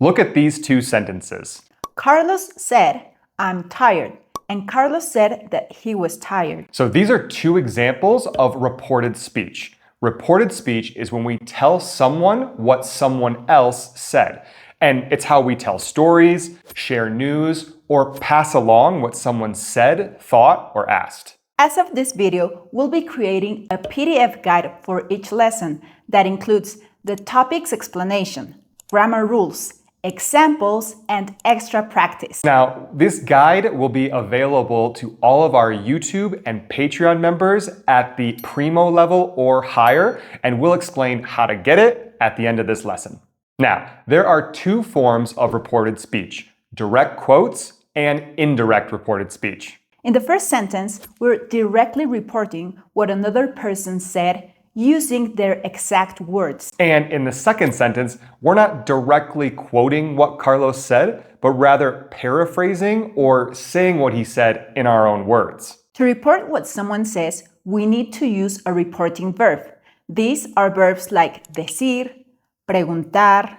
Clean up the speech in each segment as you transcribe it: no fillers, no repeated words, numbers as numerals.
Look at these two sentences. Carlos said, I'm tired. And Carlos said that he was tired. So these are two examples of reported speech. Reported speech is when we tell someone what someone else said. And it's how we tell stories, share news, or pass along what someone said, thought, or asked. As of this video, we'll be creating a PDF guide for each lesson that includes the topic's explanation, grammar rules, examples, and extra practice. Now, this guide will be available to all of our YouTube and Patreon members at the Primo level or higher, and we'll explain how to get it at the end of this lesson. Now, there are two forms of reported speech, direct quotes and indirect reported speech. In the first sentence, we're directly reporting what another person said using their exact words. And in the second sentence, we're not directly quoting what Carlos said, but rather paraphrasing or saying what he said in our own words. To report what someone says, we need to use a reporting verb. These are verbs like decir, preguntar,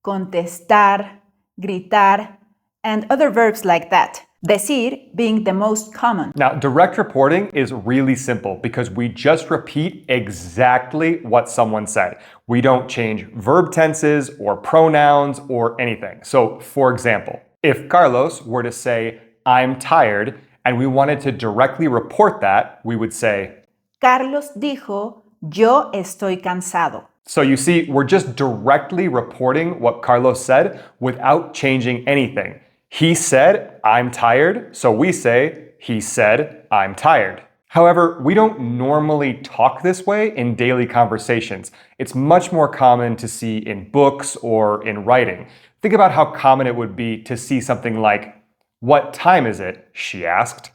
contestar, gritar, and other verbs like that. Decir being the most common. Now, direct reporting is really simple because we just repeat exactly what someone said. We don't change verb tenses or pronouns or anything. So, for example, if Carlos were to say, I'm tired, and we wanted to directly report that, we would say, Carlos dijo, yo estoy cansado. So you see, we're just directly reporting what Carlos said without changing anything. He said, I'm tired, so we say, he said, I'm tired. However, we don't normally talk this way in daily conversations. It's much more common to see in books or in writing. Think about how common it would be to see something like, what time is it? She asked.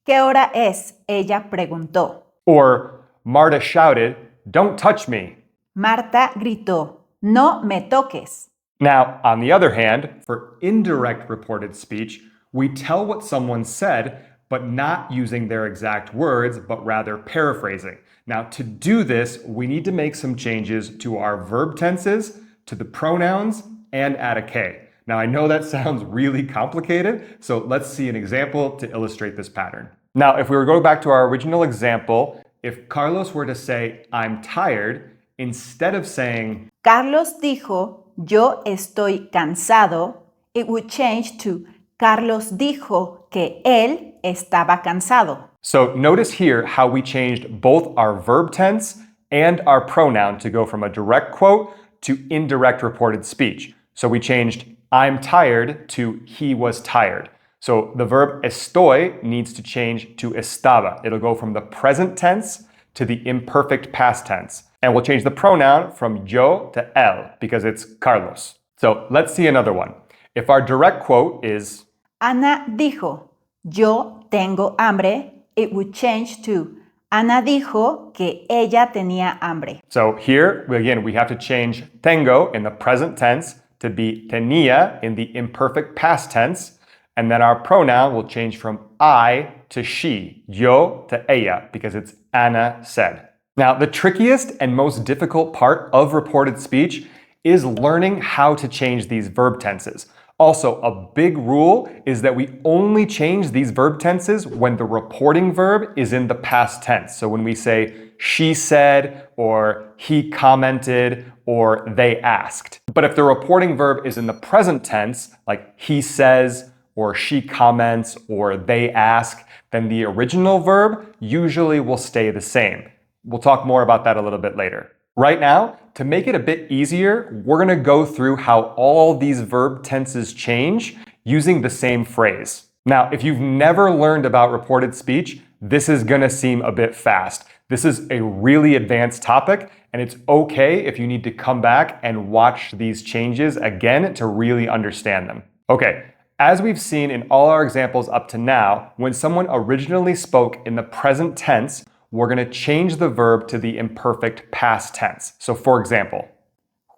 ¿Qué hora es? Ella preguntó. Or Marta shouted, don't touch me. Marta gritó, no me toques. Now, on the other hand, for indirect reported speech, we tell what someone said, but not using their exact words, but rather paraphrasing. Now, to do this, we need to make some changes to our verb tenses, to the pronouns, and add a K. Now, I know that sounds really complicated, so let's see an example to illustrate this pattern. Now, if we were to go back to our original example, if Carlos were to say, I'm tired, instead of saying, Carlos dijo, yo estoy cansado, it would change to Carlos dijo que él estaba cansado. So notice here how we changed both our verb tense and our pronoun to go from a direct quote to indirect reported speech. So we changed I'm tired to he was tired. So the verb estoy needs to change to estaba. It'll go from the present tense to the imperfect past tense. And we'll change the pronoun from yo to él because it's Carlos. So let's see another one. If our direct quote is Ana dijo, yo tengo hambre, it would change to Ana dijo que ella tenía hambre. So here, again, we have to change tengo in the present tense to be tenía in the imperfect past tense. And then our pronoun will change from I to she, yo to ella, because it's Ana said. Now, the trickiest and most difficult part of reported speech is learning how to change these verb tenses. Also, a big rule is that we only change these verb tenses when the reporting verb is in the past tense. So when we say she said, or he commented, or they asked. But if the reporting verb is in the present tense, like he says, or she comments, or they ask, then the original verb usually will stay the same. We'll talk more about that a little bit later. Right now, to make it a bit easier, we're going to go through how all these verb tenses change using the same phrase. Now, if you've never learned about reported speech, this is going to seem a bit fast. This is a really advanced topic, and it's okay if you need to come back and watch these changes again to really understand them. Okay, as we've seen in all our examples up to now, when someone originally spoke in the present tense, we're going to change the verb to the imperfect past tense. So for example,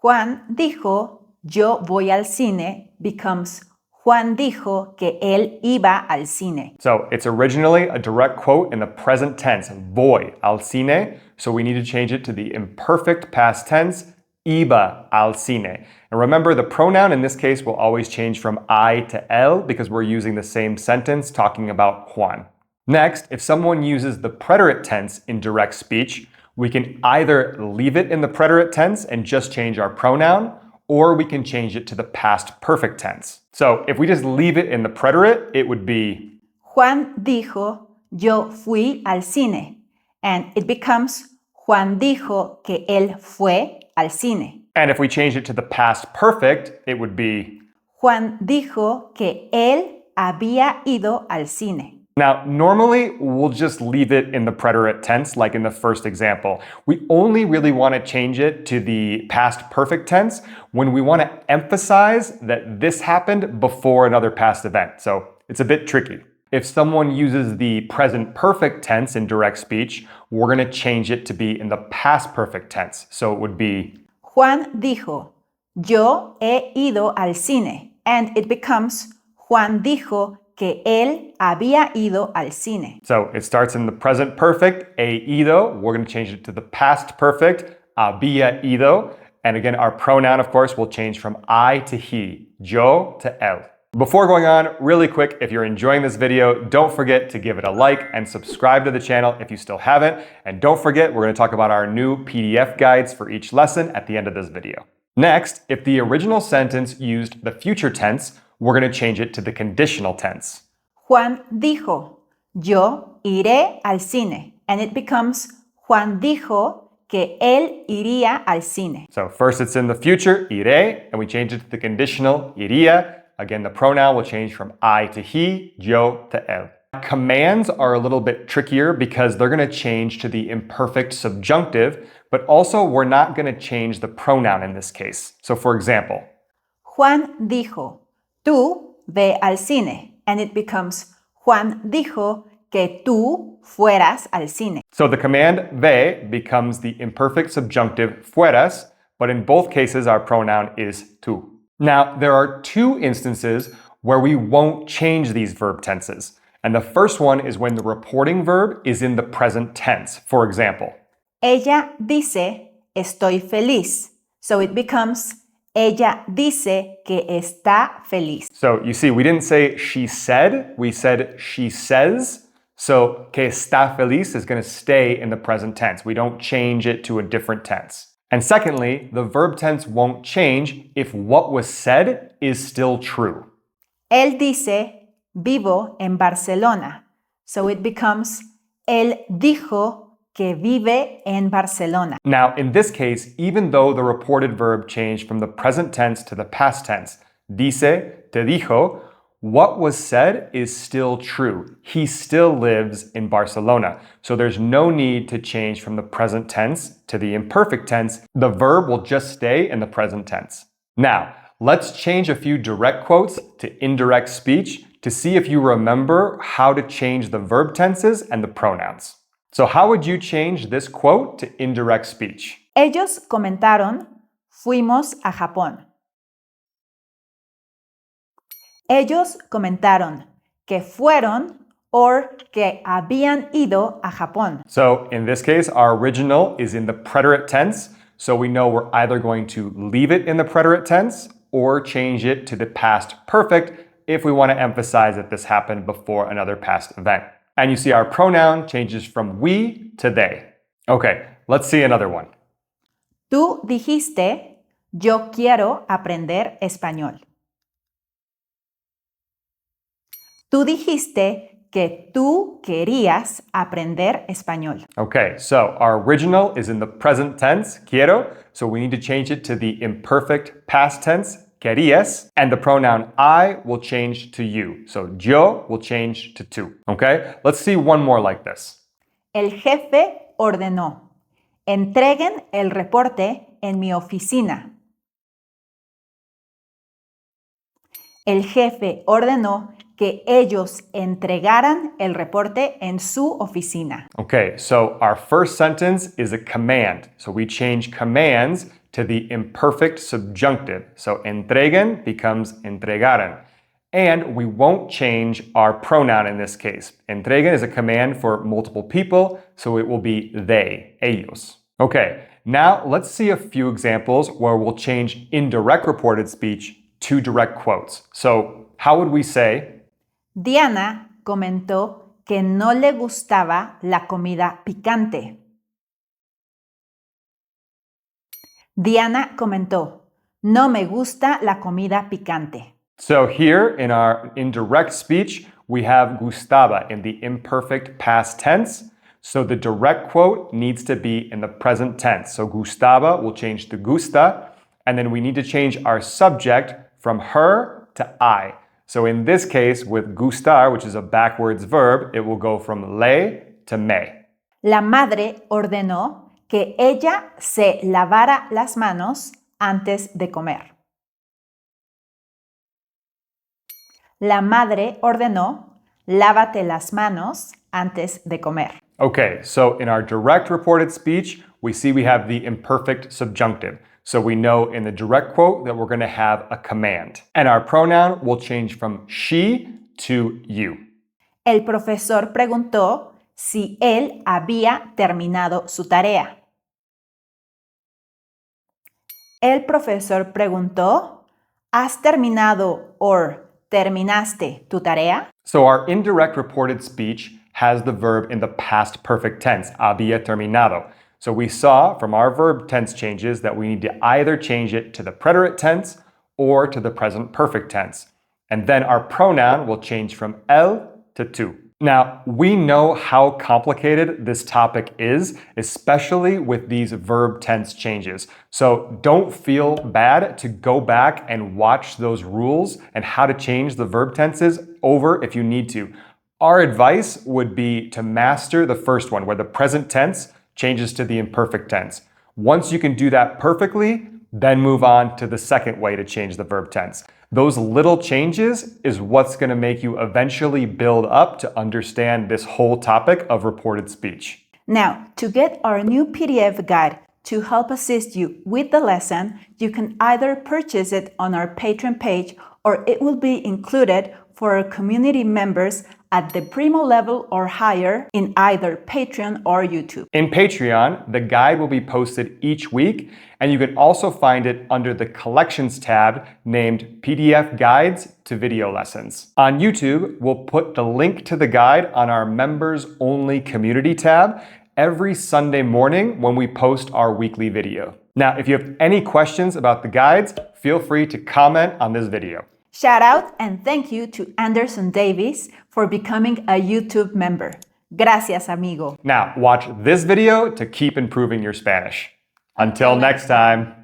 Juan dijo, yo voy al cine becomes Juan dijo que él iba al cine. So it's originally a direct quote in the present tense, voy al cine. So we need to change it to the imperfect past tense, iba al cine. And remember, the pronoun in this case will always change from I to él because we're using the same sentence talking about Juan. Next, if someone uses the preterite tense in direct speech, we can either leave it in the preterite tense and just change our pronoun, or we can change it to the past perfect tense. So if we just leave it in the preterite, it would be Juan dijo, yo fui al cine. And it becomes Juan dijo que él fue al cine. And if we change it to the past perfect, it would be Juan dijo que él había ido al cine. Now, normally we'll just leave it in the preterite tense, like in the first example. We only really want to change it to the past perfect tense when we want to emphasize that this happened before another past event. So it's a bit tricky. If someone uses the present perfect tense in direct speech, we're going to change it to be in the past perfect tense. So it would be Juan dijo, yo he ido al cine. And it becomes Juan dijo que él había ido al cine. So it starts in the present perfect, he ido. We're going to change it to the past perfect, había ido. And again, our pronoun, of course, will change from I to he, yo to él. Before going on, really quick, if you're enjoying this video, don't forget to give it a like and subscribe to the channel if you still haven't. And don't forget, we're going to talk about our new PDF guides for each lesson at the end of this video. Next, if the original sentence used the future tense, we're going to change it to the conditional tense. Juan dijo, yo iré al cine. And it becomes Juan dijo que él iría al cine. So first it's in the future, iré, and we change it to the conditional, iría. Again, the pronoun will change from I to he, yo to él. Commands are a little bit trickier because they're going to change to the imperfect subjunctive, but also we're not going to change the pronoun in this case. So for example, Juan dijo, tú ve al cine. And it becomes Juan dijo que tú fueras al cine. So the command ve becomes the imperfect subjunctive fueras, but in both cases our pronoun is tú. Now, there are two instances where we won't change these verb tenses. And the first one is when the reporting verb is in the present tense. For example, Ella dice, estoy feliz. So it becomes ella dice que está feliz. So you see, we didn't say she said, we said she says. So que está feliz is going to stay in the present tense. We don't change it to a different tense. And secondly, the verb tense won't change if what was said is still true. Él dice, vivo en Barcelona. So it becomes, él dijo que vive en Barcelona. Now, in this case, even though the reported verb changed from the present tense to the past tense, dice, te dijo, what was said is still true. He still lives in Barcelona. So there's no need to change from the present tense to the imperfect tense. The verb will just stay in the present tense. Now, let's change a few direct quotes to indirect speech to see if you remember how to change the verb tenses and the pronouns. So how would you change this quote to indirect speech? Ellos comentaron, fuimos a Japón. Ellos comentaron que fueron or que habían ido a Japón. So in this case, our original is in the preterite tense. So we know we're either going to leave it in the preterite tense or change it to the past perfect if we want to emphasize that this happened before another past event. And you see our pronoun changes from we to they. Okay, let's see another one. Tú dijiste, yo quiero aprender español. Tú dijiste que tú querías aprender español. Okay, so our original is in the present tense, quiero, so we need to change it to the imperfect past tense, querías, and the pronoun I will change to you. So yo will change to tú. Okay, let's see one more like this. El jefe ordenó, entreguen el reporte en mi oficina. El jefe ordenó que ellos entregaran el reporte en su oficina. Okay, so our first sentence is a command. So we change commands to the imperfect subjunctive. So entreguen becomes entregaran. And we won't change our pronoun in this case. Entreguen is a command for multiple people, so it will be they, ellos. Okay, Now, let's see a few examples where we'll change indirect reported speech to direct quotes. So, how would we say, Diana comentó que no le gustaba la comida picante. Diana comentó, no me gusta la comida picante. So here in our indirect speech, we have gustaba in the imperfect past tense. So the direct quote needs to be in the present tense. So gustaba will change to gusta, and then we need to change our subject from her to I. So in this case, with gustar, which is a backwards verb, it will go from le to me. La madre ordenó que ella se lavara las manos antes de comer. La madre ordenó, lávate las manos antes de comer. Okay, so in our direct reported speech, we see we have the imperfect subjunctive. So we know in the direct quote that we're going to have a command. And our pronoun will change from she to you. El profesor preguntó si él había terminado su tarea. El profesor preguntó, ¿has terminado or terminaste tu tarea? So our indirect reported speech has the verb in the past perfect tense, había terminado. So we saw from our verb tense changes that we need to either change it to the preterite tense or to the present perfect tense. And then our pronoun will change from él to tú. Now, we know how complicated this topic is, especially with these verb tense changes. So don't feel bad to go back and watch those rules and how to change the verb tenses over if you need to. Our advice would be to master the first one, where the present tense changes to the imperfect tense. Once you can do that perfectly, then move on to the second way to change the verb tense. Those little changes is what's going to make you eventually build up to understand this whole topic of reported speech. Now, to get our new PDF guide to help assist you with the lesson, you can either purchase it on our Patreon page or it will be included for our community members at the Primo level or higher in either Patreon or YouTube. In Patreon, the guide will be posted each week, and you can also find it under the Collections tab named PDF Guides to Video Lessons. On YouTube, we'll put the link to the guide on our Members Only Community tab every Sunday morning when we post our weekly video. Now, if you have any questions about the guides, feel free to comment on this video. Shout out and thank you to Anderson Davis for becoming a YouTube member. Gracias, amigo. Now, watch this video to keep improving your Spanish. Until next time.